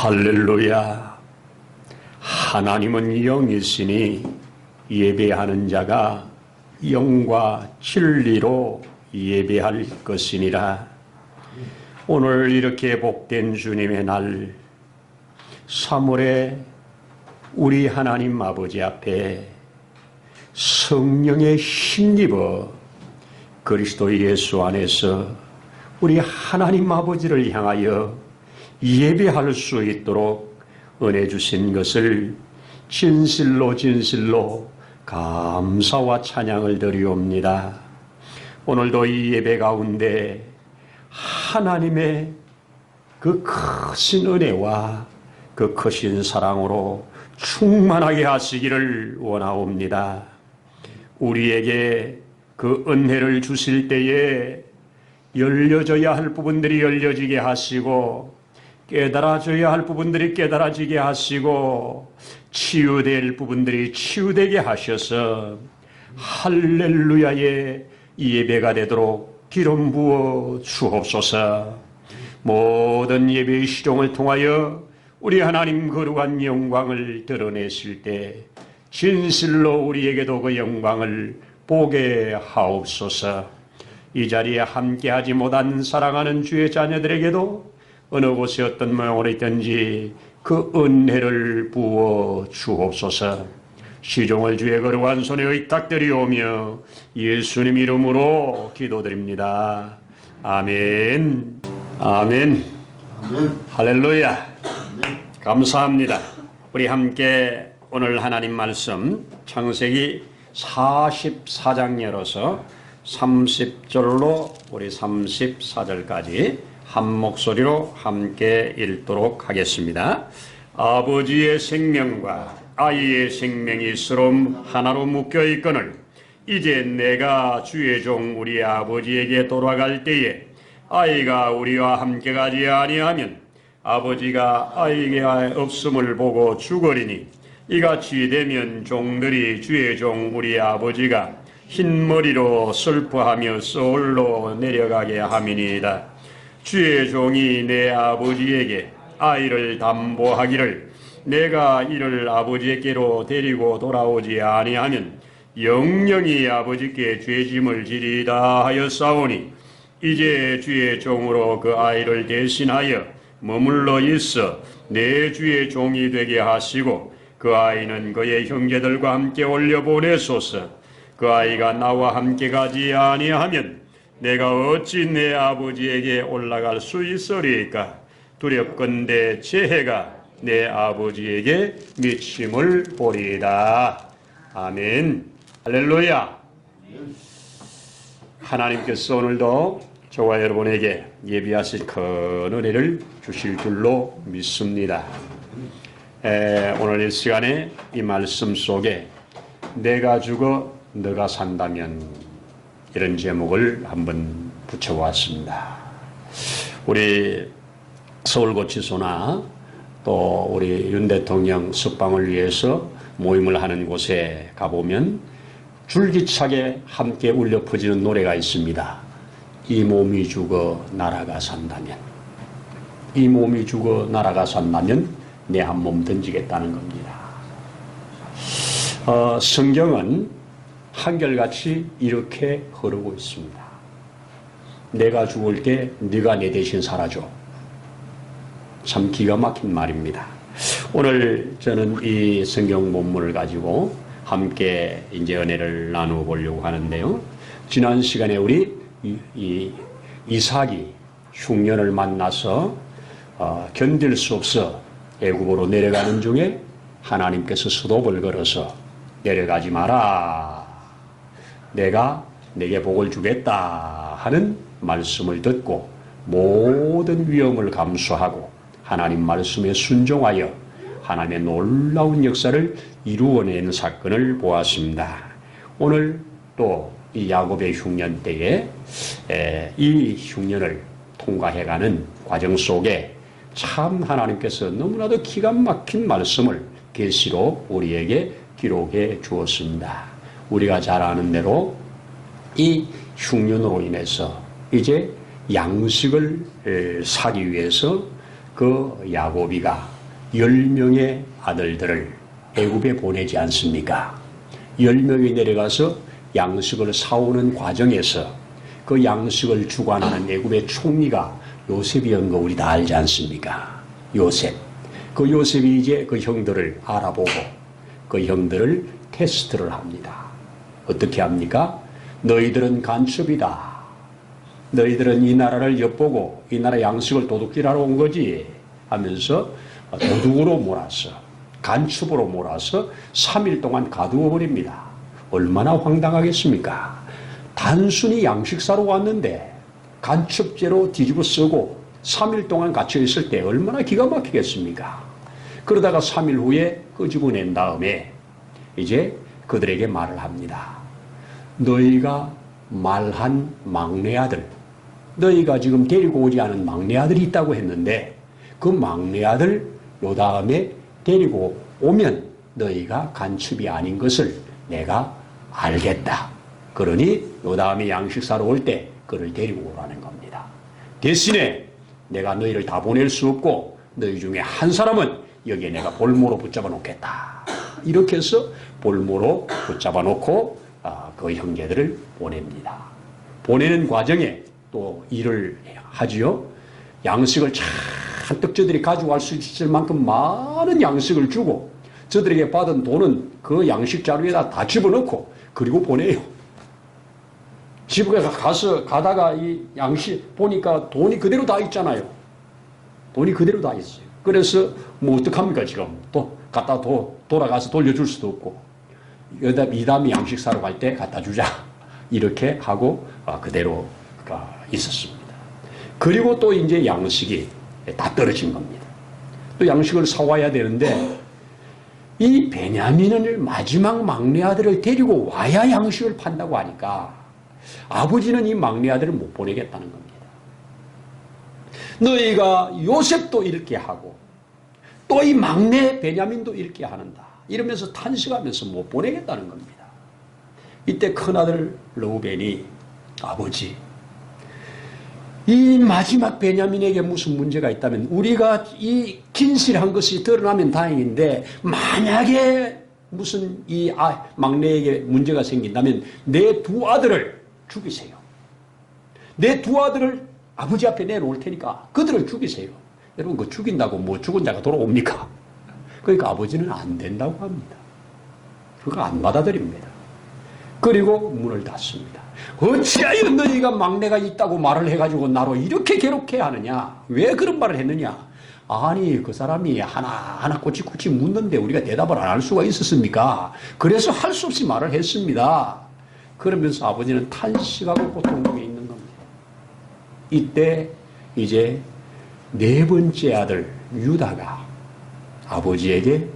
할렐루야. 하나님은 영이시니 예배하는 자가 영과 진리로 예배할 것이니라. 오늘 이렇게 복된 주님의 날 3월에 우리 하나님 아버지 앞에 성령의 힘입어 그리스도 예수 안에서 우리 하나님 아버지를 향하여 예배할 수 있도록 은혜 주신 것을 진실로 감사와 찬양을 드리옵니다. 오늘도 이 예배 가운데 하나님의 그 크신 은혜와 그 크신 사랑으로 충만하게 하시기를 원하옵니다. 우리에게 그 은혜를 주실 때에 열려져야 할 부분들이 열려지게 하시고 깨달아져야 할 부분들이 깨달아지게 하시고 치유될 부분들이 치유되게 하셔서 할렐루야의 예배가 되도록 기름 부어 주옵소서. 모든 예배의 시종을 통하여 우리 하나님 거룩한 영광을 드러내실 때 진실로 우리에게도 그 영광을 보게 하옵소서. 이 자리에 함께하지 못한 사랑하는 주의 자녀들에게도 어느 곳에 어떤 모양으로 있든지 그 은혜를 부어 주옵소서. 시종을 주의 거룩한 손에 의탁드리오며 예수님 이름으로 기도드립니다. 아멘. 아멘. 할렐루야. 감사합니다. 우리 함께 오늘 하나님 말씀 창세기 44장 열어서 30절로 우리 34절까지 한 목소리로 함께 읽도록 하겠습니다. 아버지의 생명과 아이의 생명이 서로 하나로 묶여 있거늘 이제 내가 주의 종 우리 아버지에게 돌아갈 때에 아이가 우리와 함께 가지 아니하면 아버지가 아이가 없음을 보고 죽으리니 이같이 되면 종들이 주의 종 우리 아버지가 흰머리로 슬퍼하며 서울로 내려가게 함이니이다. 주의 종이 내 아버지에게 아이를 담보하기를 내가 이를 아버지께로 데리고 돌아오지 아니하면 영영이 아버지께 죄짐을 지리다 하였사오니 이제 주의 종으로 그 아이를 대신하여 머물러 있어 내 주의 종이 되게 하시고 그 아이는 그의 형제들과 함께 올려보내소서. 그 아이가 나와 함께 가지 아니하면 내가 어찌 내 아버지에게 올라갈 수 있으리까? 두렵건대 제 해가 내 아버지에게 미침을 보리이다. 아멘. 할렐루야. 하나님께서 오늘도 저와 여러분에게 예비하실 큰 은혜를 주실 줄로 믿습니다. 오늘 이 시간에 이 말씀 속에 내가 죽어 너가 산다면 이런 제목을 한번 붙여보았습니다. 우리 서울고치소나 또 우리 윤 대통령 석방을 위해서 모임을 하는 곳에 가보면 줄기차게 함께 울려 퍼지는 노래가 있습니다. 이 몸이 죽어 나라가 산다면, 이 몸이 죽어 나라가 산다면 내 한 몸 던지겠다는 겁니다. 성경은 한결같이 이렇게 흐르고 있습니다. 내가 죽을 때 네가 내 대신 살아줘. 참 기가 막힌 말입니다. 오늘 저는 이 성경 본문을 가지고 함께 이제 은혜를 나누어 보려고 하는데요. 지난 시간에 우리 이삭이 흉년을 만나서 견딜 수 없어 애굽으로 내려가는 중에 하나님께서 수도를 걸어서 내려가지 마라. 내가 내게 복을 주겠다 하는 말씀을 듣고 모든 위험을 감수하고 하나님 말씀에 순종하여 하나님의 놀라운 역사를 이루어내는 사건을 보았습니다. 오늘 또 이 야곱의 흉년 때에 이 흉년을 통과해가는 과정 속에 참 하나님께서 너무나도 기가 막힌 말씀을 계시로 우리에게 기록해 주었습니다. 우리가 잘 아는 대로 이 흉년으로 인해서 이제 양식을 사기 위해서 그 야곱이가 10명의 아들들을 애굽에 보내지 않습니까? 10명이 내려가서 양식을 사오는 과정에서 그 양식을 주관하는 애굽의 총리가 요셉이었는 거 우리 다 알지 않습니까? 요셉. 그 요셉이 이제 그 형들을 알아보고 그 형들을 테스트를 합니다. 어떻게 합니까? 너희들은 간첩이다. 너희들은 이 나라를 엿보고 이 나라 양식을 도둑질하러 온 거지 하면서 도둑으로 몰아서 간첩으로 몰아서 3일 동안 가두어 버립니다. 얼마나 황당하겠습니까? 단순히 양식 사러 왔는데 간첩죄로 뒤집어 쓰고 3일 동안 갇혀 있을 때 얼마나 기가 막히겠습니까? 그러다가 3일 후에 끄집어낸 다음에 이제 그들에게 말을 합니다. 너희가 말한 막내 아들, 너희가 지금 데리고 오지 않은 막내 아들이 있다고 했는데 그 막내 아들 요 다음에 데리고 오면 너희가 간첩이 아닌 것을 내가 알겠다. 그러니 요 다음에 양식 사러 올 때 그를 데리고 오라는 겁니다. 대신에 내가 너희를 다 보낼 수 없고 너희 중에 한 사람은 여기에 내가 볼모로 붙잡아 놓겠다. 이렇게 해서 볼모로 붙잡아 놓고 그 형제들을 보냅니다. 보내는 과정에 또 일을 하지요. 양식을 잔뜩 저들이 가져갈 수 있을 만큼 많은 양식을 주고 저들에게 받은 돈은 그 양식 자루에다 다 집어넣고 그리고 보내요. 집에 가다가 이 양식 보니까 돈이 그대로 다 있잖아요. 돈이 그대로 다 있어요. 그래서 뭐 어떡합니까 지금 또 갖다 돌아가서 돌려줄 수도 없고 이 다음에 양식 사러 갈 때 갖다 주자 이렇게 하고 그대로 있었습니다. 그리고 또 이제 양식이 다 떨어진 겁니다. 또 양식을 사와야 되는데 이 베냐민을 마지막 막내 아들을 데리고 와야 양식을 판다고 하니까 아버지는 이 막내 아들을 못 보내겠다는 겁니다. 너희가 요셉도 이렇게 하고 또 이 막내 베냐민도 이렇게 하는다. 이러면서 탄식하면서 못 보내겠다는 겁니다. 이때 큰아들 르우벤이 아버지 이 마지막 베냐민에게 무슨 문제가 있다면 우리가 이 긴실한 것이 드러나면 다행인데 만약에 무슨 이 막내에게 문제가 생긴다면 내 두 아들을 죽이세요. 내 두 아들을 아버지 앞에 내놓을 테니까 그들을 죽이세요. 여러분 그 죽인다고 뭐 죽은 자가 돌아옵니까? 그러니까 아버지는 안 된다고 합니다. 그거 안 받아들입니다. 그리고 문을 닫습니다. 어찌하여 너희가 막내가 있다고 말을 해가지고 나로 이렇게 괴롭게 하느냐? 왜 그런 말을 했느냐? 아니 그 사람이 하나하나 꼬치꼬치 묻는데 우리가 대답을 안 할 수가 있었습니까? 그래서 할 수 없이 말을 했습니다. 그러면서 아버지는 탄식하고 고통 중에 있는 겁니다. 이때 이제 네 번째 아들 유다가 아버지에게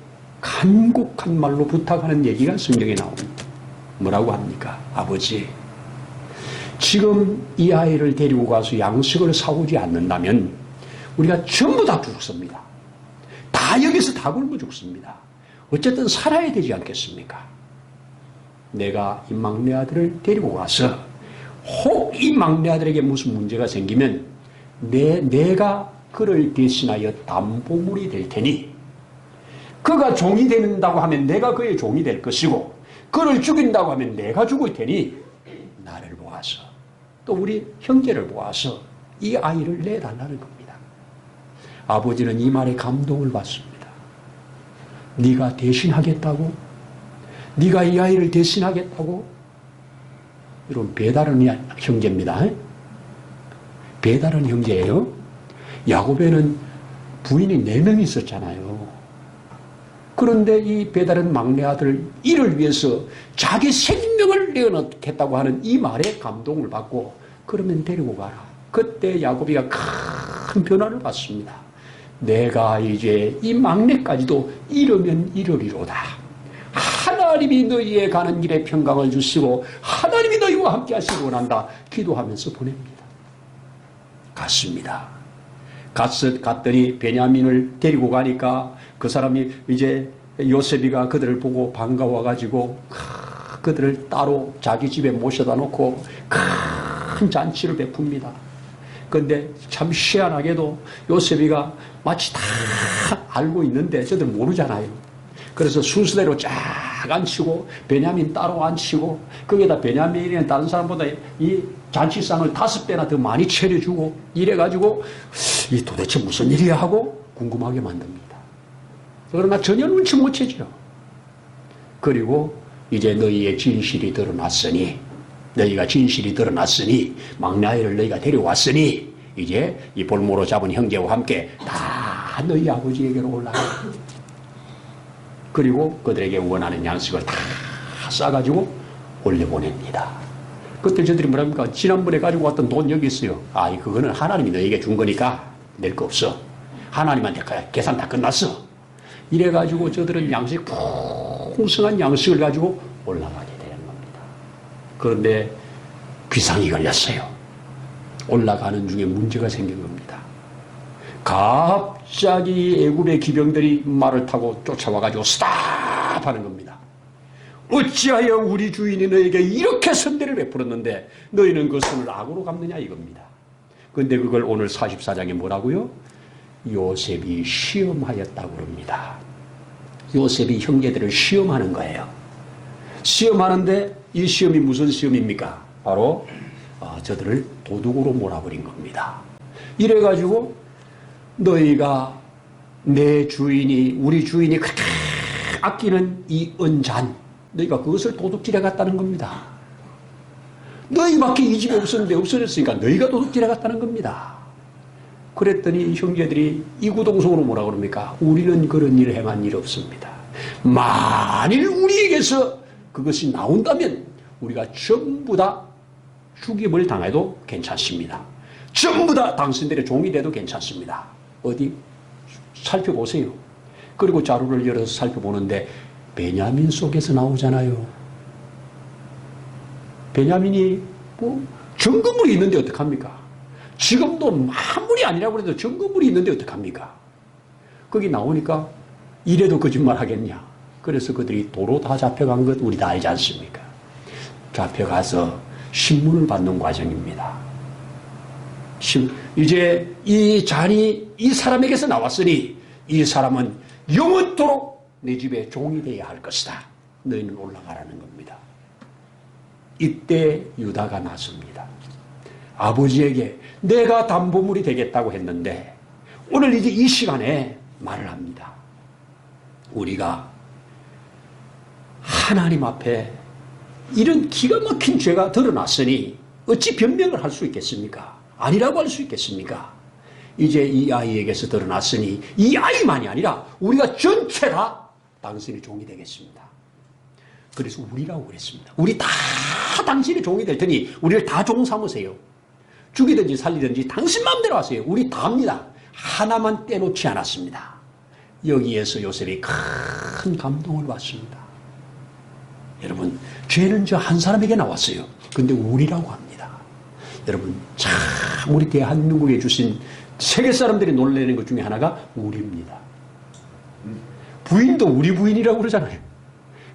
간곡한 말로 부탁하는 얘기가 성경에 나옵니다. 뭐라고 합니까? 아버지, 지금 이 아이를 데리고 가서 양식을 사오지 않는다면 우리가 전부 다 죽습니다. 다 여기서 다 굶어 죽습니다. 어쨌든 살아야 되지 않겠습니까? 내가 이 막내 아들을 데리고 가서 혹 이 막내 아들에게 무슨 문제가 생기면 내가 그를 대신하여 담보물이 될 테니 그가 종이 된다고 하면 내가 그의 종이 될 것이고 그를 죽인다고 하면 내가 죽을 테니 나를 모아서 또 우리 형제를 모아서 이 아이를 내달라는 겁니다. 아버지는 이 말에 감동을 받습니다. 네가 대신하겠다고? 네가 이 아이를 대신하겠다고? 여러분 배다른 형제입니다. 배다른 형제예요. 야곱에는 부인이 4명이 있었잖아요. 그런데 이 배다른 막내 아들 이를 위해서 자기 생명을 내어놓겠다고 하는 이 말에 감동을 받고 그러면 데리고 가라. 그때 야곱이가 큰 변화를 받습니다. 내가 이제 이 막내까지도 이르면 이르리로다. 하나님이 너희에 가는 길에 평강을 주시고 하나님이 너희와 함께 하시기 원한다. 기도하면서 보냅니다. 갔습니다. 갔더니 베냐민을 데리고 가니까 그 사람이 이제 요셉이가 그들을 보고 반가워가지고 그들을 따로 자기 집에 모셔다 놓고 큰 잔치를 베풉니다. 그런데 참 희한하게도 요셉이가 마치 다 알고 있는데 저들 모르잖아요. 그래서 순서대로 쫙 앉히고 베냐민 따로 앉히고 거기에다 베냐민이는 다른 사람보다 이 잔치상을 5배나 더 많이 차려주고 이래가지고 이 도대체 무슨 일이야 하고 궁금하게 만듭니다. 그러나 전혀 눈치 못 채죠. 그리고 이제 너희의 진실이 드러났으니 너희가 진실이 드러났으니 막내 아이를 너희가 데려왔으니 이제 이 볼모로 잡은 형제와 함께 다 너희 아버지에게로 올라가. 그리고 그들에게 원하는 양식을 다 싸가지고 올려보냅니다. 그때 저들이 뭐랍니까? 지난번에 가지고 왔던 돈 여기 있어요. 아이 그거는 하나님이 너에게 준 거니까 낼 거 없어. 하나님한테 계산 다 끝났어. 이래가지고 저들은 양식 풍성한 양식을 가지고 올라가게 되는 겁니다. 그런데 비상이 걸렸어요. 올라가는 중에 문제가 생긴 겁니다. 갑자기 애굽의 기병들이 말을 타고 쫓아와가지고 스탑하는 겁니다. 어찌하여 우리 주인이 너에게 이렇게 선대를 베풀었는데 너희는 그 선을 악으로 갚느냐 이겁니다. 그런데 그걸 오늘 44장에 뭐라고요? 요셉이 시험하였다고 그럽니다. 요셉이 형제들을 시험하는 거예요. 시험하는데 이 시험이 무슨 시험입니까? 바로 저들을 도둑으로 몰아버린 겁니다. 이래가지고 너희가 내 주인이 우리 주인이 그렇게 아끼는 이 은잔 너희가 그것을 도둑질해 갔다는 겁니다. 너희밖에 이 집에 없었는데 없어졌으니까 너희가 도둑질해 갔다는 겁니다. 그랬더니 형제들이 이구동성으로 뭐라 그럽니까? 우리는 그런 일을 행한 일 없습니다. 만일 우리에게서 그것이 나온다면 우리가 전부 다 죽임을 당해도 괜찮습니다. 전부 다 당신들의 종이 돼도 괜찮습니다. 어디 살펴보세요. 그리고 자루를 열어서 살펴보는데 베냐민 속에서 나오잖아요. 베냐민이 뭐 증거물이 있는데 어떡합니까? 지금도 아무리 아니라고 해도 증거물이 있는데 어떡합니까? 거기 나오니까 이래도 거짓말 하겠냐. 그래서 그들이 도로 다 잡혀간 것 우리 다 알지 않습니까? 잡혀가서 신문을 받는 과정입니다. 이제 이 잔이 이 사람에게서 나왔으니 이 사람은 영원토록 내 집에 종이 되어야 할 것이다. 너희는 올라가라는 겁니다. 이때 유다가 나섭니다. 아버지에게 내가 담보물이 되겠다고 했는데 오늘 이제 이 시간에 말을 합니다. 우리가 하나님 앞에 이런 기가 막힌 죄가 드러났으니 어찌 변명을 할 수 있겠습니까? 아니라고 할 수 있겠습니까? 이제 이 아이에게서 드러났으니 이 아이만이 아니라 우리가 전체 다 당신의 종이 되겠습니다. 그래서 우리라고 그랬습니다. 우리 다 당신의 종이 될 테니 우리를 다 종 삼으세요. 죽이든지 살리든지 당신 마음대로 하세요. 우리 다 합니다. 하나만 떼놓지 않았습니다. 여기에서 요셉이 큰 감동을 받습니다. 여러분, 죄는 저 한 사람에게 나왔어요. 근데 우리라고 합니다. 여러분, 참 우리 대한민국에 주신 세계 사람들이 놀라는 것 중에 하나가 우리입니다. 부인도 우리 부인이라고 그러잖아요.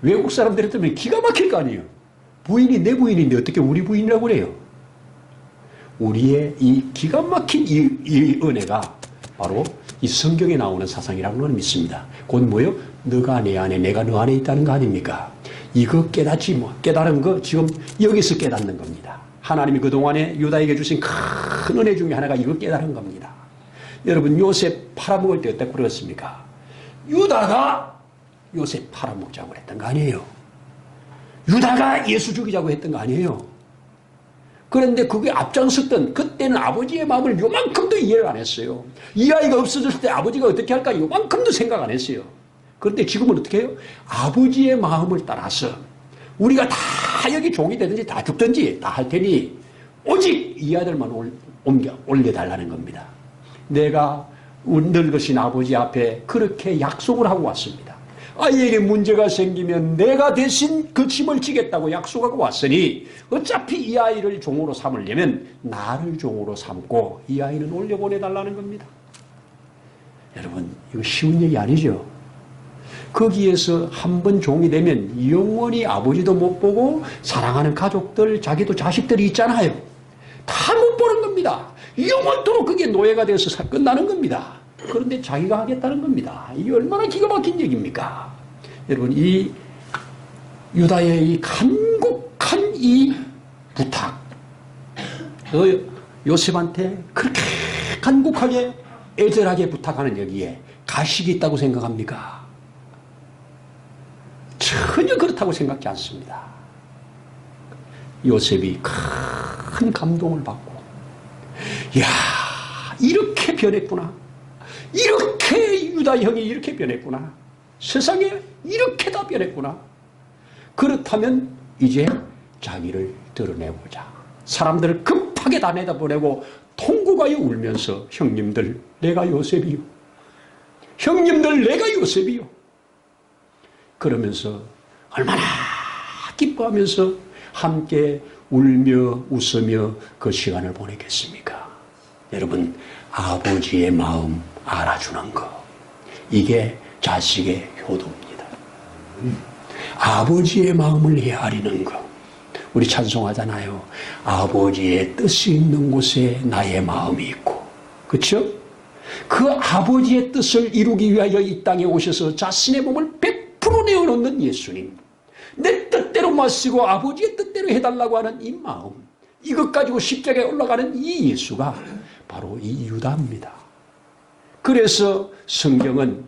외국 사람들이 들으면 기가 막힐 거 아니에요. 부인이 내 부인인데 어떻게 우리 부인이라고 그래요? 우리의 이 기가 막힌 이 은혜가 바로 이 성경에 나오는 사상이라고 저는 믿습니다. 곧 뭐요? 너가 내 안에 내가 너 안에 있다는 거 아닙니까? 이거 깨닫지 뭐 깨달은 거 지금 여기서 깨닫는 겁니다. 하나님이 그동안에 유다에게 주신 큰 은혜 중에 하나가 이거 깨달은 겁니다. 여러분 요셉 팔아먹을 때 어떻게 그랬습니까? 유다가 요셉 팔아먹자고 했던 거 아니에요. 유다가 예수 죽이자고 했던 거 아니에요. 그런데 그게 앞장섰던 그때는 아버지의 마음을 요만큼도 이해를 안 했어요. 이 아이가 없어졌을 때 아버지가 어떻게 할까 요만큼도 생각 안 했어요. 그런데 지금은 어떻게 해요? 아버지의 마음을 따라서 우리가 다 여기 종이 되든지 다 죽든지 다 할 테니 오직 이 아들만 올려달라는 겁니다. 내가 늙으신 아버지 앞에 그렇게 약속을 하고 왔습니다. 아이에게 문제가 생기면 내가 대신 그 짐을 지겠다고 약속하고 왔으니 어차피 이 아이를 종으로 삼으려면 나를 종으로 삼고 이 아이는 올려보내달라는 겁니다. 여러분 이거 쉬운 얘기 아니죠? 거기에서 한 번 종이 되면 영원히 아버지도 못 보고 사랑하는 가족들 자기도 자식들이 있잖아요. 다 못 보는 겁니다. 영원토록 그게 노예가 돼서 끝나는 겁니다. 그런데 자기가 하겠다는 겁니다. 이게 얼마나 기가 막힌 얘기입니까? 여러분, 이 유다의 이 간곡한 이 부탁, 요셉한테 그렇게 간곡하게 애절하게 부탁하는 여기에 가식이 있다고 생각합니까? 전혀 그렇다고 생각지 않습니다. 요셉이 큰 감동을 받고, 이야, 이렇게 변했구나. 이렇게 유다 형이 이렇게 변했구나. 세상에 이렇게 다 변했구나. 그렇다면 이제 자기를 드러내보자. 사람들을 급하게 다 내다보내고 통곡하여 울면서, 형님들, 내가 요셉이요. 형님들, 내가 요셉이요. 그러면서 얼마나 기뻐하면서 함께 울며 웃으며 그 시간을 보내겠습니까? 여러분, 아버지의 마음 알아주는 거, 이게 자식의 효도입니다. 아버지의 마음을 헤아리는 거. 우리 찬송하잖아요. 아버지의 뜻이 있는 곳에 나의 마음이 있고. 그렇죠? 그 아버지의 뜻을 이루기 위하여 이 땅에 오셔서 자신의 몸을 100% 내어놓는 예수님. 내 뜻대로 마시고 아버지의 뜻대로 해달라고 하는 이 마음, 이것 가지고 십자가에 올라가는 이 예수가 바로 이 유다입니다. 그래서 성경은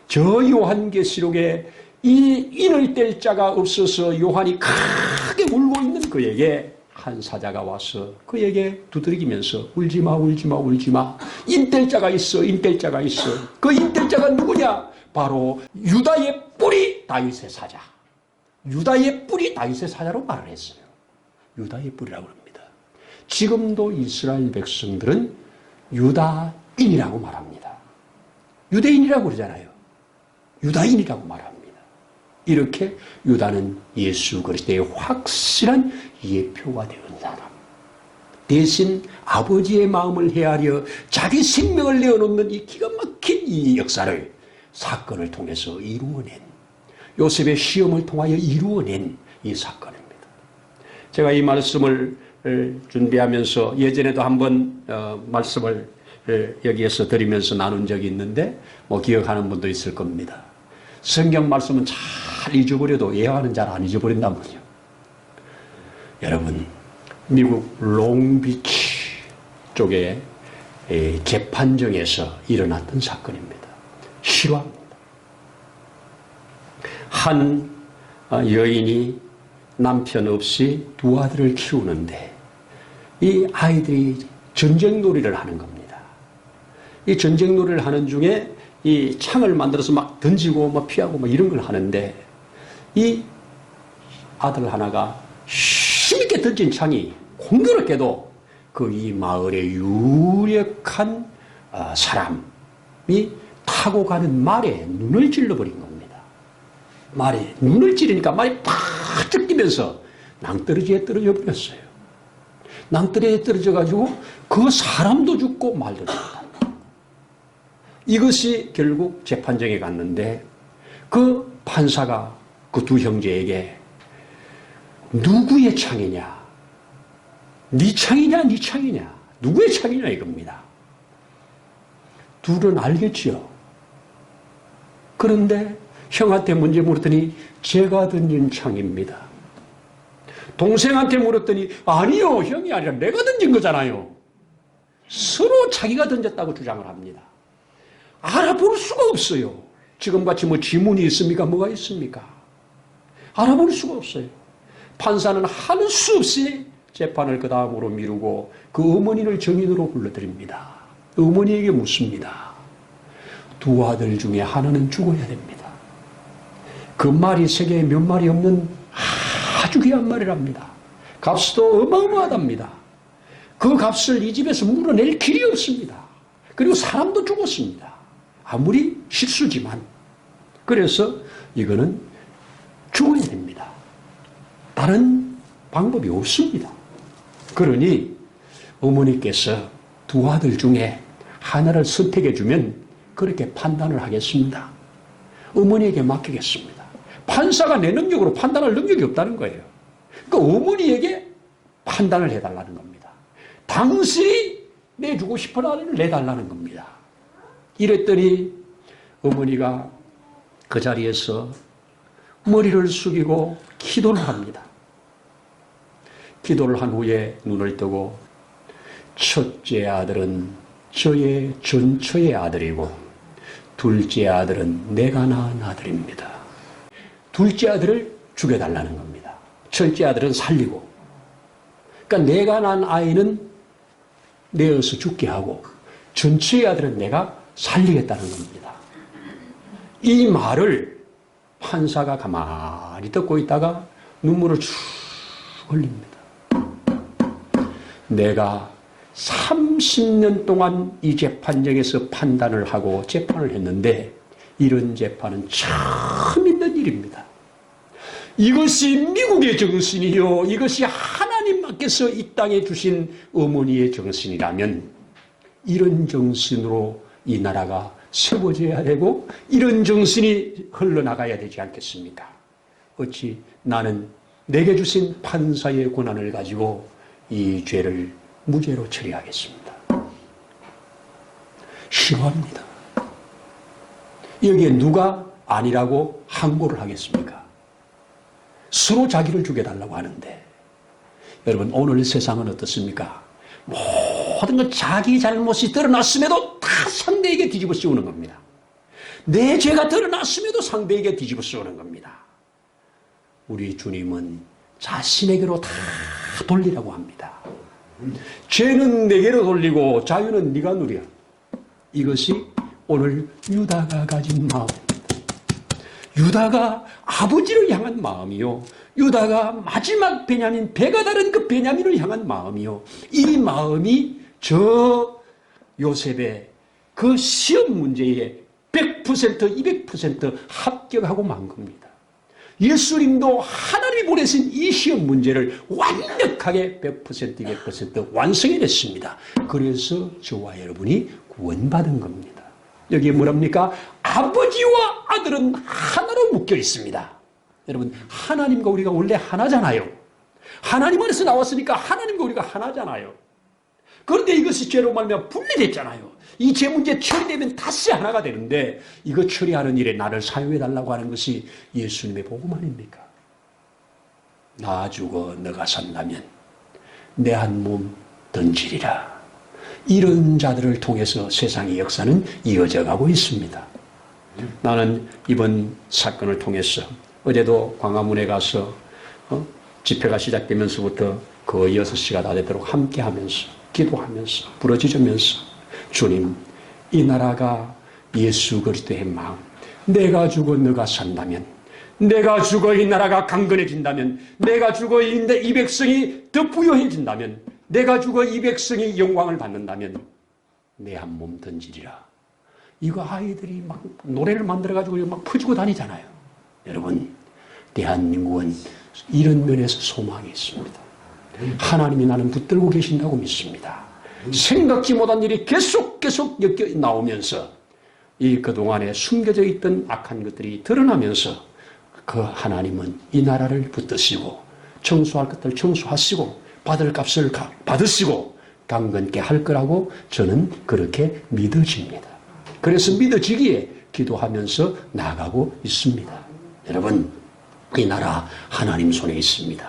저 요한계시록에 이 인을 뗄 자가 없어서 요한이 크게 울고 있는 그에게 한 사자가 와서 그에게 두드리면서 울지마 울지마 울지마, 인뗄 자가 있어, 인뗄 자가 있어. 그 인뗄 자가 누구냐? 바로 유다의 뿌리 다윗의 사자. 유다의 뿌리 다윗의 사자로 말을 했어요. 유다의 뿌리라고 합니다. 지금도 이스라엘 백성들은 유다인이라고 말합니다. 유대인이라고 그러잖아요. 유다인이라고 말합니다. 이렇게 유다는 예수 그리스도의 확실한 예표가 되는 사람. 대신 아버지의 마음을 헤아려 자기 생명을 내어놓는 이 기가 막힌 이 역사를, 사건을 통해서 이루어낸, 요셉의 시험을 통하여 이루어낸 이 사건입니다. 제가 이 말씀을 준비하면서 예전에도 한번 말씀을 여기에서 드리면서 나눈 적이 있는데 기억하는 분도 있을 겁니다. 성경 말씀은 잘 잊어버려도 예화는 잘 안 잊어버린단 말이에요. 여러분, 미국 롱비치 쪽에 재판정에서 일어났던 사건입니다. 실화입니다. 한 여인이 남편 없이 두 아들을 키우는데 이 아이들이 전쟁놀이를 하는 겁니다. 이 전쟁놀이를 하는 중에 이 창을 만들어서 막 던지고 막 피하고 막 이런 걸 하는데, 이 아들 하나가 힘있게 던진 창이 공교롭게도 그 이 마을의 유력한 사람이 타고 가는 말에 눈을 찔러버린 겁니다. 말에 눈을 찌르니까 말이 팍 뜯기면서 낭떠러지에 떨어져 버렸어요. 낭떠러지에 떨어져가지고 그 사람도 죽고 말도 죽다. 이것이 결국 재판정에 갔는데 그 판사가 그 두 형제에게 누구의 창이냐, 네 창이냐 네 창이냐, 누구의 창이냐 이겁니다. 둘은 알겠지요. 그런데 형한테 문제 물었더니 제가 던진 창입니다. 동생한테 물었더니 아니요, 형이 아니라 내가 던진 거잖아요. 서로 자기가 던졌다고 주장을 합니다. 알아볼 수가 없어요. 지금같이 지문이 있습니까? 뭐가 있습니까? 알아볼 수가 없어요. 판사는 할 수 없이 재판을 그 다음으로 미루고 그 어머니를 증인으로 불러드립니다. 어머니에게 묻습니다. 두 아들 중에 하나는 죽어야 됩니다. 그 말이 세계에 몇 마리 없는 아주 귀한 말이랍니다. 값도 어마어마하답니다. 그 값을 이 집에서 물어낼 길이 없습니다. 그리고 사람도 죽었습니다. 아무리 실수지만. 그래서 이거는 죽어야 됩니다. 다른 방법이 없습니다. 그러니 어머니께서 두 아들 중에 하나를 선택해주면 그렇게 판단을 하겠습니다. 어머니에게 맡기겠습니다. 판사가 내 능력으로 판단할 능력이 없다는 거예요. 그러니까 어머니에게 판단을 해달라는 겁니다. 당신이 내주고 싶은 아이를 내달라는 겁니다. 이랬더니 어머니가 그 자리에서 머리를 숙이고 기도를 합니다. 기도를 한 후에 눈을 뜨고 첫째 아들은 저의 전처의 아들이고 둘째 아들은 내가 낳은 아들입니다. 둘째 아들을 죽여달라는 겁니다. 첫째 아들은 살리고, 그러니까 내가 낳은 아이는 내어서 죽게 하고 전처의 아들은 내가 살리겠다는 겁니다. 이 말을 판사가 가만히 듣고 있다가 눈물을 쭉 흘립니다. 내가 30년 동안 이 재판정에서 판단을 하고 재판을 했는데 이런 재판은 처음 있는 일입니다. 이것이 미국의 정신이요, 이것이 하나님께서 이 땅에 주신 어머니의 정신이라면 이런 정신으로 이 나라가 세워져야 되고 이런 정신이 흘러나가야 되지 않겠습니까? 어찌 나는 내게 주신 판사의 권한을 가지고 이 죄를 무죄로 처리하겠습니다. 싫어합니다. 여기에 누가 아니라고 항고를 하겠습니까? 서로 자기를 죽여달라고 하는데, 여러분 오늘 세상은 어떻습니까? 모든 건 자기 잘못이 드러났음에도 다 상대에게 뒤집어 씌우는 겁니다. 내 죄가 드러났음에도 상대에게 뒤집어 씌우는 겁니다. 우리 주님은 자신에게로 다 돌리라고 합니다. 죄는 내게로 돌리고 자유는 네가 누려. 이것이 오늘 유다가 가진 마음입니다. 유다가 아버지를 향한 마음이요, 유다가 마지막 베냐민, 배가 다른 그 베냐민을 향한 마음이요, 이 마음이 저 요셉의 그 시험 문제에 100%, 200% 합격하고 만 겁니다. 예수님도 하나님이 보내신 이 시험 문제를 완벽하게 100%, 200% 완성해냈습니다. 그래서 저와 여러분이 구원받은 겁니다. 여기에 뭐랍니까? 아버지와 아들은 하나로 묶여 있습니다. 여러분, 하나님과 우리가 원래 하나잖아요. 하나님 안에서 나왔으니까 하나님과 우리가 하나잖아요. 그런데 이것이 죄로 말미암아 분리됐잖아요. 이 죄 문제 처리되면 다시 하나가 되는데 이거 처리하는 일에 나를 사용해달라고 하는 것이 예수님의 복음 아닙니까? 나 죽어 너가 산다면 내 한 몸 던지리라. 이런 자들을 통해서 세상의 역사는 이어져 가고 있습니다. 나는 이번 사건을 통해서 어제도 광화문에 가서 집회가 시작되면서부터 거의 6시가 다 되도록 함께하면서 기도하면서 부르짖으면서 주님, 이 나라가 예수 그리스도의 마음, 내가 죽어 너가 산다면, 내가 죽어 이 나라가 강건해진다면, 내가 죽어 이 백성이 더 부유해진다면, 내가 죽어 이 백성이 영광을 받는다면 내 한 몸 던지리라. 이거 아이들이 막 노래를 만들어가지고 막 퍼주고 다니잖아요. 여러분, 대한민국은 이런 면에서 소망이 있습니다. 하나님이 나는 붙들고 계신다고 믿습니다. 생각지 못한 일이 계속 나오면서 이 그동안에 숨겨져 있던 악한 것들이 드러나면서 그 하나님은 이 나라를 붙드시고 청소할 것들 청소하시고 받을 값을 받으시고 강건케 할 거라고 저는 그렇게 믿어집니다. 그래서 믿어지기에 기도하면서 나아가고 있습니다. 여러분, 이 나라 하나님 손에 있습니다.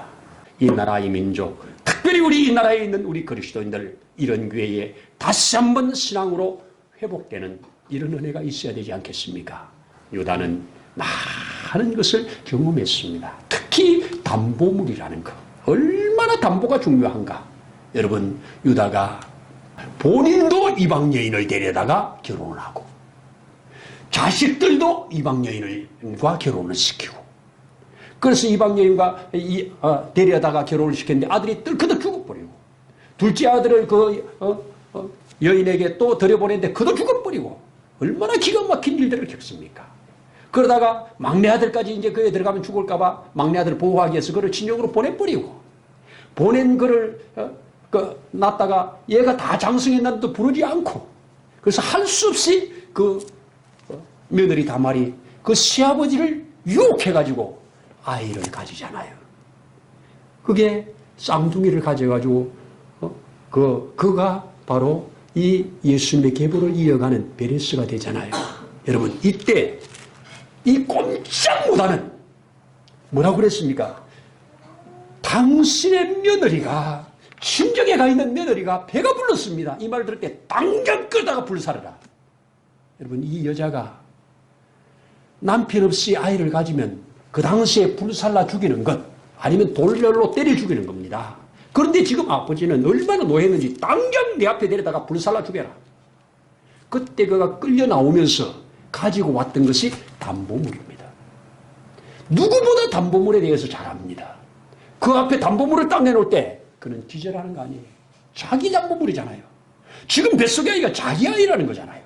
이 나라, 이 민족, 특별히 우리 이 나라에 있는 우리 그리스도인들, 이런 교회에 다시 한번 신앙으로 회복되는 이런 은혜가 있어야 되지 않겠습니까? 유다는 많은 것을 경험했습니다. 특히 담보물이라는 것. 얼마나 담보가 중요한가. 여러분, 유다가 본인도 이방 여인을 데려다가 결혼을 하고 자식들도 이방 여인과 결혼을 시키고, 그래서 이방 여인과 데려다가 결혼을 시켰는데 아들이 뜰커덕 죽어버리고, 둘째 아들을 여인에게 또 들여보냈는데 그도 죽어버리고, 얼마나 기가 막힌 일들을 겪습니까? 그러다가 막내 아들까지 이제 그에 들어가면 죽을까봐 막내 아들을 보호하기 위해서 그를 친정으로 보내버리고, 보낸 그를 낳다가 얘가 다 장성했는데도 부르지 않고, 그래서 할 수 없이 그 며느리 다말이 그 시아버지를 유혹해가지고 아이를 가지잖아요. 그게 쌍둥이를 가져가지고 그가 바로 이 예수님의 계보를 이어가는 베레스가 되잖아요. 여러분, 이때 이 꼼짝 못하는, 뭐라고 그랬습니까? 당신의 며느리가, 친정에 가 있는 며느리가 배가 불렀습니다. 이 말 들을 때 당장 끌다가 불사르라. 여러분, 이 여자가 남편 없이 아이를 가지면 그 당시에 불살라 죽이는 것, 아니면 돌렬로 때려 죽이는 겁니다. 그런데 지금 아버지는 얼마나 노했는지 당장 내 앞에 데려다가 불살라 죽여라. 그때 그가 끌려 나오면서 가지고 왔던 것이 담보물입니다. 누구보다 담보물에 대해서 잘 압니다. 그 앞에 담보물을 딱 내놓을 때 그는 기절하는 거 아니에요. 자기 담보물이잖아요. 지금 뱃속의 아이가 자기 아이라는 거잖아요.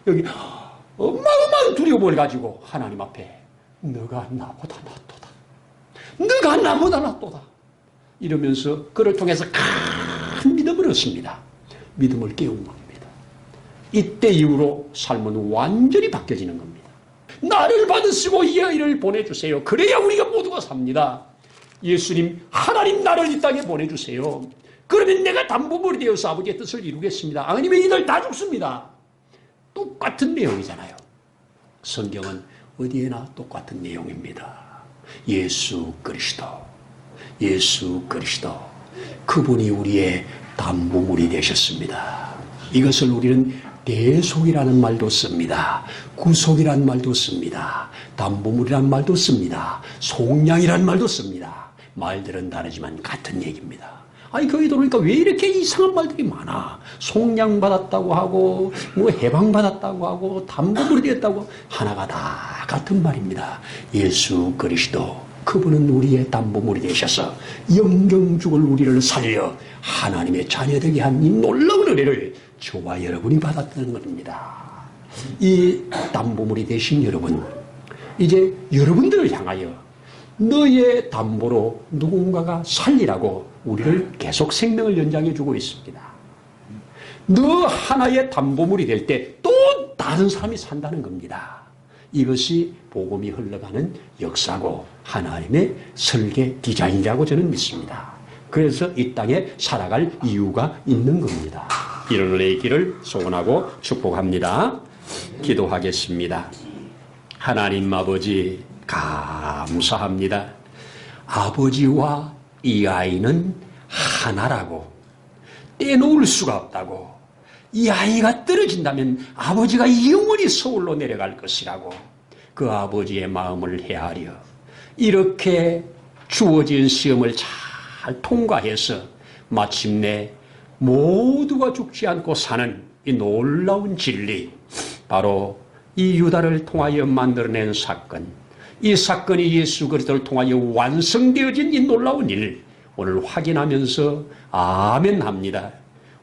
여기 어마어마한 두려움을 가지고 하나님 앞에 너가 나보다 낫도다. 너가 나보다 낫도다. 이러면서 그를 통해서 큰 믿음을 얻습니다. 믿음을 깨운 겁니다. 이때 이후로 삶은 완전히 바뀌어지는 겁니다. 나를 받으시고 이 아이를 보내주세요. 그래야 우리가 모두가 삽니다. 예수님, 하나님 나를 이 땅에 보내주세요. 그러면 내가 담보물이 되어서 아버지의 뜻을 이루겠습니다. 아니면 이들 다 죽습니다. 똑같은 내용이잖아요. 성경은 어디에나 똑같은 내용입니다. 예수 그리스도, 예수 그리스도, 그분이 우리의 담보물이 되셨습니다. 이것을 우리는 대속이라는 말도 씁니다. 구속이라는 말도 씁니다. 담보물이라는 말도 씁니다. 속량이라는 말도 씁니다. 말들은 다르지만 같은 얘기입니다. 아니, 거기 들어오니까 왜 이렇게 이상한 말들이 많아? 속량받았다고 하고, 뭐 해방받았다고 하고, 담보물이 되었다고, 하나가 다 같은 말입니다. 예수 그리스도, 그분은 우리의 담보물이 되셔서 영정죽을 우리를 살려 하나님의 자녀되게 한 이 놀라운 은혜를 저와 여러분이 받았다는 것입니다. 이 담보물이 되신 여러분, 이제 여러분들을 향하여 너의 담보로 누군가가 살리라고 우리를 계속 생명을 연장해 주고 있습니다. 너 하나의 담보물이 될 때 또 다른 사람이 산다는 겁니다. 이것이 복음이 흘러가는 역사고 하나님의 설계 디자인이라고 저는 믿습니다. 그래서 이 땅에 살아갈 이유가 있는 겁니다. 이런 은혜의 길을 소원하고 축복합니다. 기도하겠습니다. 하나님 아버지, 감사합니다. 아버지와 이 아이는 하나라고, 떼놓을 수가 없다고, 이 아이가 떨어진다면 아버지가 영원히 서울로 내려갈 것이라고, 그 아버지의 마음을 헤아려 이렇게 주어진 시험을 잘 통과해서 마침내 모두가 죽지 않고 사는 이 놀라운 진리, 바로 이 유다를 통하여 만들어낸 사건, 이 사건이 예수 그리스도를 통하여 완성되어진 이 놀라운 일, 오늘 확인하면서 아멘 합니다.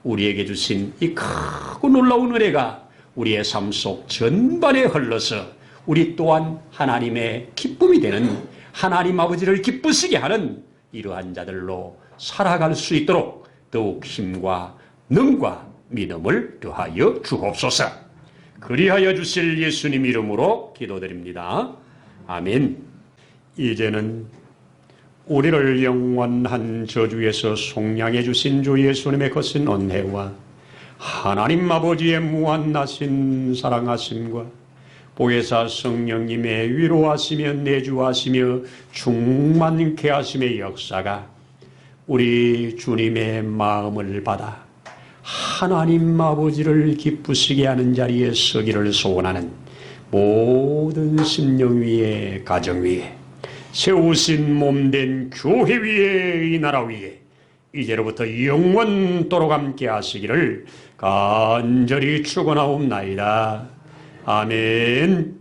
우리에게 주신 이 크고 놀라운 은혜가 우리의 삶 속 전반에 흘러서 우리 또한 하나님의 기쁨이 되는, 하나님 아버지를 기쁘시게 하는 이러한 자들로 살아갈 수 있도록 더욱 힘과 능과 믿음을 더하여 주옵소서. 그리하여 주실 예수님 이름으로 기도드립니다. 아멘. 이제는 우리를 영원한 저주에서 속량해 주신 주 예수님의 거센 은혜와 하나님 아버지의 무한하신 사랑하심과 보혜사 성령님의 위로하시며 내주하시며 충만케 하심의 역사가 우리 주님의 마음을 받아 하나님 아버지를 기쁘시게 하는 자리에 서기를 소원하는 모든 심령 위에, 가정 위에, 세우신 몸된 교회 위에, 이 나라 위에 이제로부터 영원토록 함께 하시기를 간절히 축원하옵나이다. 아멘.